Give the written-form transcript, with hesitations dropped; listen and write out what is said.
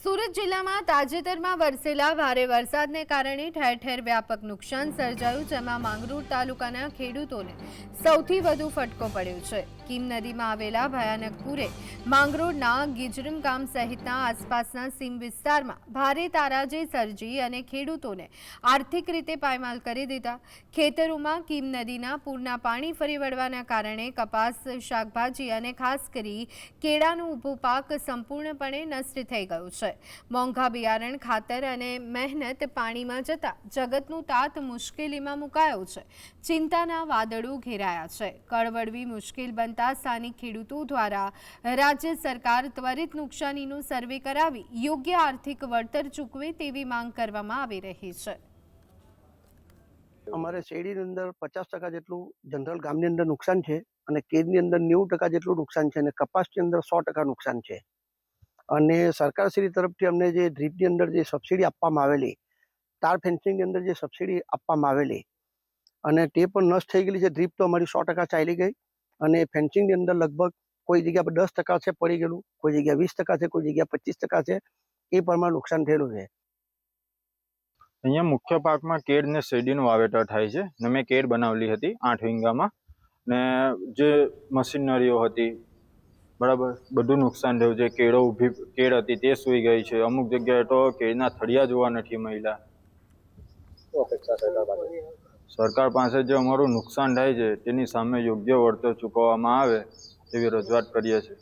સુરત જિલ્લામાં તાજેતરમાં વરસેલા ભારે વરસાદને કારણે ઠેર ઠેર વ્યાપક નુકસાન સર્જાયું, જેમાં માંગરોળ તાલુકાના ખેડૂતોને સૌથી વધુ ફટકો પડ્યો છે। કીમ નદીમાં આવેલા ભયાનક પૂરે માંગરોળના ગીજરમ ગામ સહિતના આસપાસના સીમ વિસ્તારમાં ભારે તારાજી સર્જી અને ખેડૂતોને આર્થિક રીતે પાયમાલ કરી દીધા। ખેતરોમાં કીમ નદીના પૂરના પાણી ફરી વળવાના કારણે કપાસ, શાકભાજી અને ખાસ કરી કેળાનો ઊભો પાક સંપૂર્ણપણે નષ્ટ થઈ ગયો છે। મોંઘા બિયારણ, ખાતર અને મહેનત પાણીમાં જતા જગતનું તાત મુશ્કેલીમાં મુકાયો છે। ચિંતાના વાદળો ઘેરાયા છે। કળવળવી મુશ્કેલ બનતા સ્થાનિક ખેડૂતો દ્વારા રાજ્ય સરકાર ત્વરિત નુકસાનીનો સર્વે કરાવી યોગ્ય આર્થિક વળતર ચૂકવે તેવી માંગ કરવામાં આવી રહી છે। અમારે શેરડીની અંદર 50% જેટલું જનરલ ગામની અંદર નુકસાન છે અને કેદની અંદર 90% જેટલું નુકસાન છે અને કપાસની અંદર 100% નુકસાન છે। અને સરકારશ્રી તરફથી અમને જે ડ્રીપની અંદર જે સબસિડી આપવામાં આવેલી, તાર ફેન્સિંગની અંદર જે સબસિડી આપવામાં આવેલી અને તે પણ નષ્ટ થઈ ગયેલી છે। ડ્રીપ તો અમારી 100% ચાલી ગઈ અને ફેન્સિંગની અંદર લગભગ કોઈ જગ્યા પર 10% છે પડી ગયેલું, કોઈ જગ્યા 20% છે, કોઈ જગ્યા 25% છે, એ પ્રમાણે નુકસાન થયેલું છે। અહીંયા મુખ્ય પાકમાં કેળ ને શેરડીનું વાવેતર થાય છે ને મેં કેળ બનાવેલી હતી 8 વીંગામાં ને જે મશીનરીઓ હતી બરાબર બધું નુકસાન થયું છે। કેળો ઊભી કેળ હતી તે સૂઈ ગઈ છે, અમુક જગ્યાએ તો કેળના થળિયા જોવા નથી મળ્યા। સરકાર પાસે જે અમારું નુકસાન થાય છે તેની સામે યોગ્ય વળતર ચૂકવવામાં આવે તેવી રજૂઆત કરીએ છીએ।